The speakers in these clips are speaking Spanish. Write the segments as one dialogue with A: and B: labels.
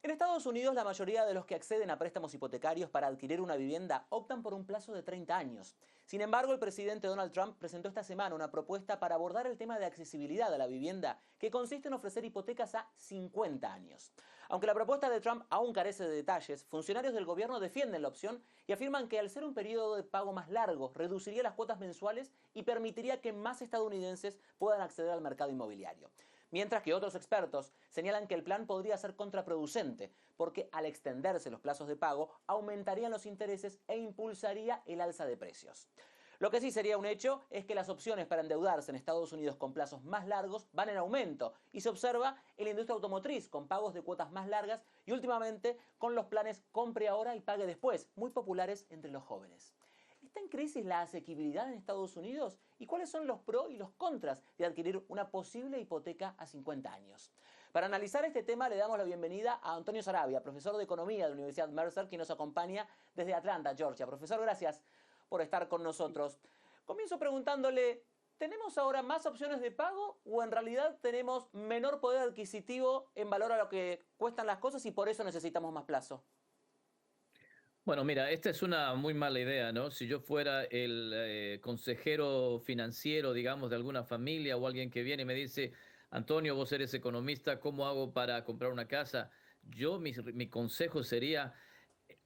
A: En Estados Unidos, la mayoría de los que acceden a préstamos hipotecarios para adquirir una vivienda optan por un plazo de 30 años. Sin embargo, el presidente Donald Trump presentó esta semana una propuesta para abordar el tema de accesibilidad a la vivienda, que consiste en ofrecer hipotecas a 50 años. Aunque la propuesta de Trump aún carece de detalles, funcionarios del gobierno defienden la opción y afirman que al ser un periodo de pago más largo, reduciría las cuotas mensuales y permitiría que más estadounidenses puedan acceder al mercado inmobiliario. Mientras que otros expertos señalan que el plan podría ser contraproducente, porque al extenderse los plazos de pago, aumentarían los intereses e impulsaría el alza de precios. Lo que sí sería un hecho es que las opciones para endeudarse en Estados Unidos con plazos más largos van en aumento y se observa en la industria automotriz con pagos de cuotas más largas y últimamente con los planes compre ahora y pague después, muy populares entre los jóvenes. ¿Está en crisis la asequibilidad en Estados Unidos? ¿Y cuáles son los pros y los contras de adquirir una posible hipoteca a 50 años? Para analizar este tema le damos la bienvenida a Antonio Sarabia, profesor de Economía de la Universidad Mercer, quien nos acompaña desde Atlanta, Georgia. Profesor, gracias por estar con nosotros. Comienzo preguntándole, ¿tenemos ahora más opciones de pago o en realidad tenemos menor poder adquisitivo en valor a lo que cuestan las cosas y por eso necesitamos más plazo?
B: Bueno, mira, esta es una muy mala idea, ¿no? Si yo fuera el consejero financiero, digamos, de alguna familia o alguien que viene y me dice, Antonio, vos eres economista, ¿cómo hago para comprar una casa? Mi consejo sería,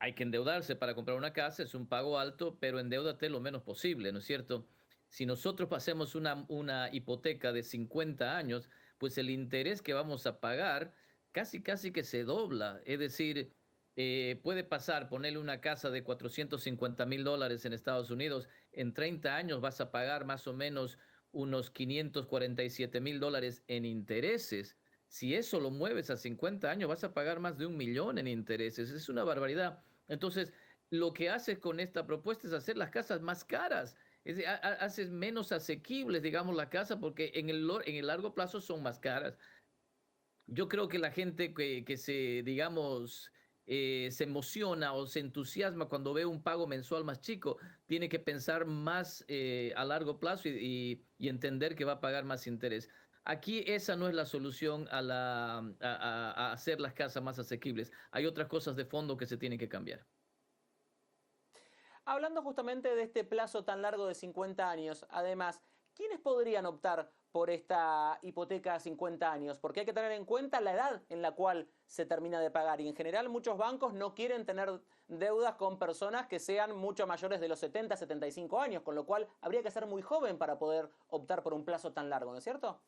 B: hay que endeudarse para comprar una casa, es un pago alto, pero endeúdate lo menos posible, ¿no es cierto? Si nosotros pasemos una hipoteca de 50 años, pues el interés que vamos a pagar casi que se dobla. Es decir, puede pasar, ponerle una casa de $450,000 en Estados Unidos, en 30 años vas a pagar más o menos unos $547,000 en intereses. Si eso lo mueves a 50 años, vas a pagar más de 1 millón en intereses. Es una barbaridad. Entonces, lo que haces con esta propuesta es hacer las casas más caras. Es decir, haces menos asequibles, digamos, la casa porque en el largo plazo son más caras. Yo creo que la gente que se, digamos, se emociona o se entusiasma cuando ve un pago mensual más chico, tiene que pensar más a largo plazo y entender que va a pagar más interés. Aquí esa no es la solución a hacer las casas más asequibles. Hay otras cosas de fondo que se tienen que cambiar.
A: Hablando justamente de este plazo tan largo de 50 años, además, ¿quiénes podrían optar por esta hipoteca a 50 años? Porque hay que tener en cuenta la edad en la cual se termina de pagar y en general muchos bancos no quieren tener deudas con personas que sean mucho mayores de los 70, 75 años, con lo cual habría que ser muy joven para poder optar por un plazo tan largo, ¿no es cierto?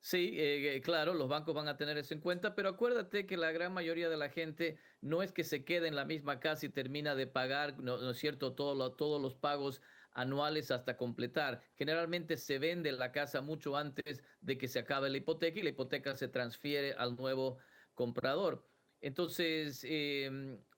B: Sí, claro, los bancos van a tener eso en cuenta, pero acuérdate que la gran mayoría de la gente no es que se quede en la misma casa y termina de pagar, no es cierto, todos los pagos anuales hasta completar. Generalmente se vende la casa mucho antes de que se acabe la hipoteca y la hipoteca se transfiere al nuevo comprador. Entonces,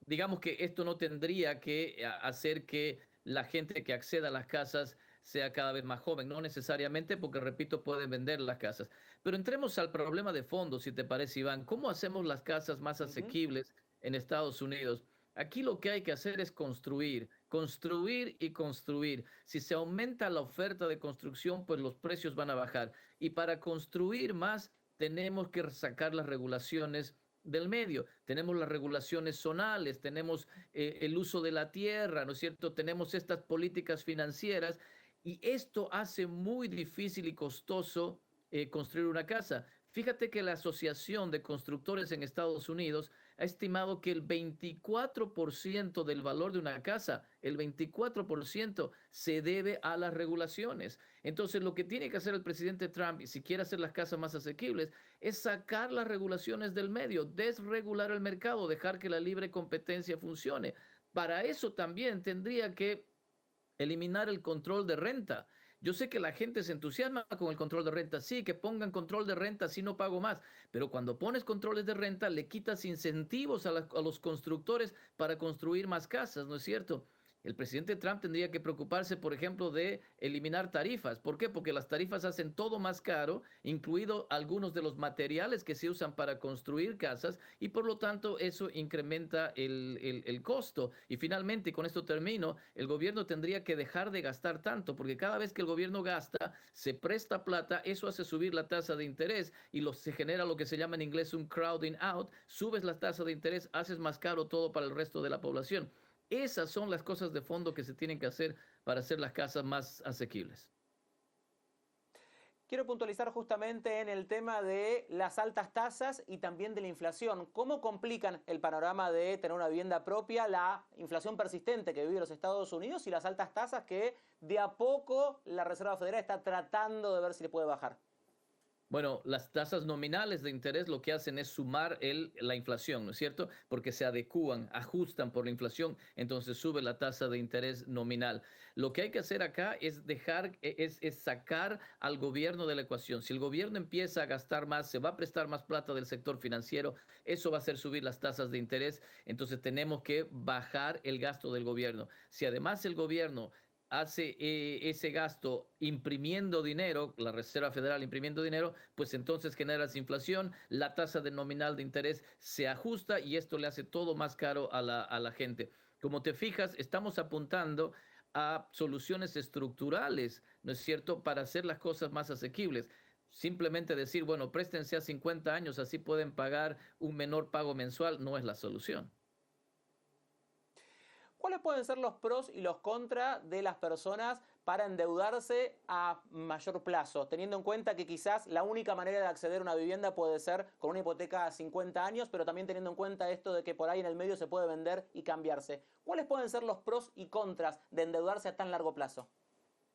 B: digamos que esto no tendría que hacer que la gente que acceda a las casas sea cada vez más joven, no necesariamente porque, repito, pueden vender las casas. Pero entremos al problema de fondo, si te parece, Iván. ¿Cómo hacemos las casas más
A: Uh -huh.
B: asequibles en Estados Unidos? Aquí lo que hay que hacer es construir, construir y construir. Si se aumenta la oferta de construcción, pues los precios van a bajar. Y para construir más, tenemos que sacar las regulaciones del medio. Tenemos las regulaciones zonales, tenemos el uso de la tierra, ¿no es cierto? Tenemos estas políticas financieras y esto hace muy difícil y costoso construir una casa. Fíjate que la Asociación de Constructores en Estados Unidos ha estimado que el 24% del valor de una casa, el 24% se debe a las regulaciones. Entonces, lo que tiene que hacer el presidente Trump, y si quiere hacer las casas más asequibles, es sacar las regulaciones del medio, desregular el mercado, dejar que la libre competencia funcione. Para eso también tendría que eliminar el control de renta. Yo sé que la gente se entusiasma con el control de renta. Sí, que pongan control de renta, así no pago más. Pero cuando pones controles de renta, le quitas incentivos a los constructores para construir más casas, ¿no es cierto? El presidente Trump tendría que preocuparse, por ejemplo, de eliminar tarifas. ¿Por qué? Porque las tarifas hacen todo más caro, incluido algunos de los materiales que se usan para construir casas, y por lo tanto eso incrementa el costo. Y finalmente, con esto termino, el gobierno tendría que dejar de gastar tanto, porque cada vez que el gobierno gasta, se presta plata, eso hace subir la tasa de interés y se genera lo que se llama en inglés un crowding out, subes la tasa de interés, haces más caro todo para el resto de la población. Esas son las cosas de fondo que se tienen que hacer para hacer las casas más asequibles.
A: Quiero puntualizar justamente en el tema de las altas tasas y también de la inflación. ¿Cómo complican el panorama de tener una vivienda propia, la inflación persistente que vive los Estados Unidos y las altas tasas que de a poco la Reserva Federal está tratando de ver si le puede bajar?
B: Bueno, las tasas nominales de interés lo que hacen es sumar la inflación, ¿no es cierto? Porque se adecúan, ajustan por la inflación, entonces sube la tasa de interés nominal. Lo que hay que hacer acá es es sacar al gobierno de la ecuación. Si el gobierno empieza a gastar más, se va a prestar más plata del sector financiero, eso va a hacer subir las tasas de interés, entonces tenemos que bajar el gasto del gobierno. Si además el gobierno hace ese gasto imprimiendo dinero, la Reserva Federal imprimiendo dinero, pues entonces generas inflación, la tasa de nominal de interés se ajusta y esto le hace todo más caro a la gente. Como te fijas, estamos apuntando a soluciones estructurales, ¿no es cierto?, para hacer las cosas más asequibles. Simplemente decir, bueno, préstense a 50 años, así pueden pagar un menor pago mensual, no es la solución.
A: ¿Cuáles pueden ser los pros y los contras de las personas para endeudarse a mayor plazo? Teniendo en cuenta que quizás la única manera de acceder a una vivienda puede ser con una hipoteca a 50 años, pero también teniendo en cuenta esto de que por ahí en el medio se puede vender y cambiarse. ¿Cuáles pueden ser los pros y contras de endeudarse a tan largo plazo?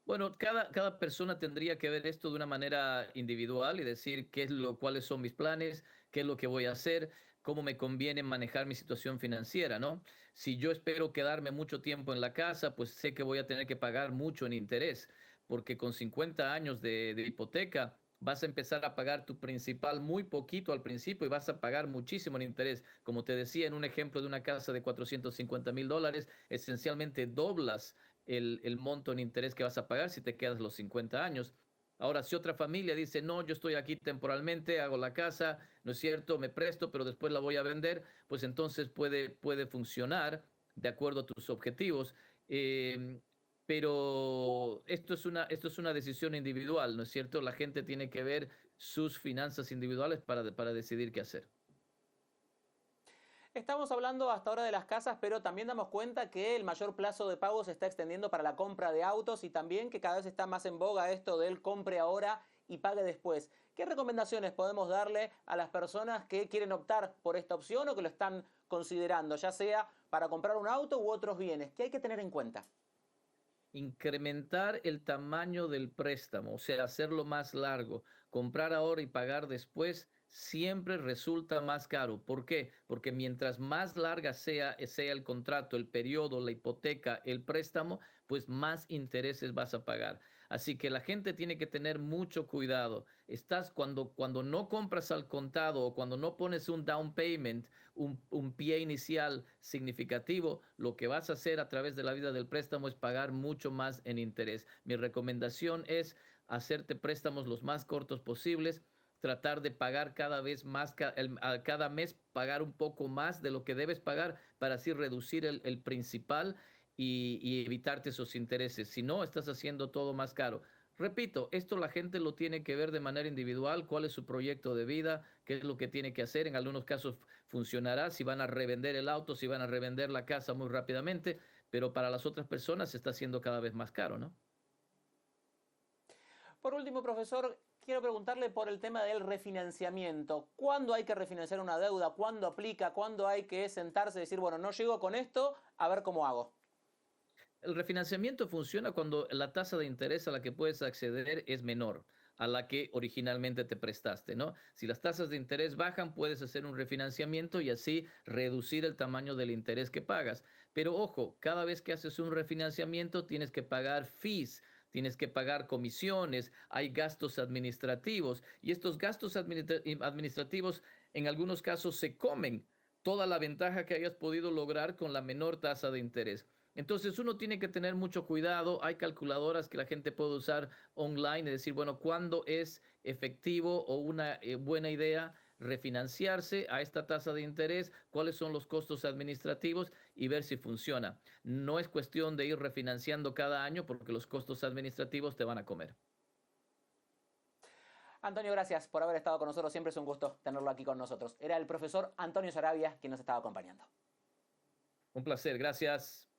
B: Bueno, cada persona tendría que ver esto de una manera individual y decir cuáles son mis planes, qué es lo que voy a hacer, cómo me conviene manejar mi situación financiera, ¿no? Si yo espero quedarme mucho tiempo en la casa, pues sé que voy a tener que pagar mucho en interés, porque con 50 años de hipoteca vas a empezar a pagar tu principal muy poquito al principio y vas a pagar muchísimo en interés. Como te decía, en un ejemplo de una casa de $450,000, esencialmente doblas el monto en interés que vas a pagar si te quedas los 50 años. Ahora, si otra familia dice, no, yo estoy aquí temporalmente, hago la casa, no es cierto, me presto, pero después la voy a vender, pues entonces puede funcionar de acuerdo a tus objetivos. Eh, pero esto es una decisión individual, ¿no es cierto? La gente tiene que ver sus finanzas individuales para decidir qué hacer.
A: Estamos hablando hasta ahora de las casas, pero también damos cuenta que el mayor plazo de pago se está extendiendo para la compra de autos y también que cada vez está más en boga esto del compre ahora y pague después. ¿Qué recomendaciones podemos darle a las personas que quieren optar por esta opción o que lo están considerando, ya sea para comprar un auto u otros bienes? ¿Qué hay que tener en cuenta?
B: Incrementar el tamaño del préstamo, o sea, hacerlo más largo. Comprar ahora y pagar después siempre resulta más caro. ¿Por qué? Porque mientras más larga sea el contrato, el periodo, la hipoteca, el préstamo, pues más intereses vas a pagar. Así que la gente tiene que tener mucho cuidado. Cuando no compras al contado o cuando no pones un down payment, un pie inicial significativo, lo que vas a hacer a través de la vida del préstamo es pagar mucho más en interés. Mi recomendación es hacerte préstamos los más cortos posibles, tratar de pagar cada vez más, cada mes pagar un poco más de lo que debes pagar para así reducir el principal y evitarte esos intereses. Si no, estás haciendo todo más caro. Repito, esto la gente lo tiene que ver de manera individual, cuál es su proyecto de vida, qué es lo que tiene que hacer. En algunos casos funcionará si van a revender el auto, si van a revender la casa muy rápidamente, pero para las otras personas se está haciendo cada vez más caro, ¿no?
A: Por último, profesor, quiero preguntarle por el tema del refinanciamiento. ¿Cuándo hay que refinanciar una deuda? ¿Cuándo aplica? ¿Cuándo hay que sentarse y decir, bueno, no llego con esto, a ver cómo hago?
B: El refinanciamiento funciona cuando la tasa de interés a la que puedes acceder es menor a la que originalmente te prestaste, ¿no? Si las tasas de interés bajan, puedes hacer un refinanciamiento y así reducir el tamaño del interés que pagas. Pero ojo, cada vez que haces un refinanciamiento tienes que pagar fees, tienes que pagar comisiones, hay gastos administrativos y estos gastos administrativos en algunos casos se comen toda la ventaja que hayas podido lograr con la menor tasa de interés. Entonces uno tiene que tener mucho cuidado. Hay calculadoras que la gente puede usar online y decir, bueno, ¿cuándo es efectivo o una buena idea refinanciarse a esta tasa de interés? ¿Cuáles son los costos administrativos? Y ver si funciona. No es cuestión de ir refinanciando cada año porque los costos administrativos te van a comer.
A: Antonio, gracias por haber estado con nosotros. Siempre es un gusto tenerlo aquí con nosotros. Era el profesor Antonio Saravia quien nos estaba acompañando.
B: Un placer, gracias.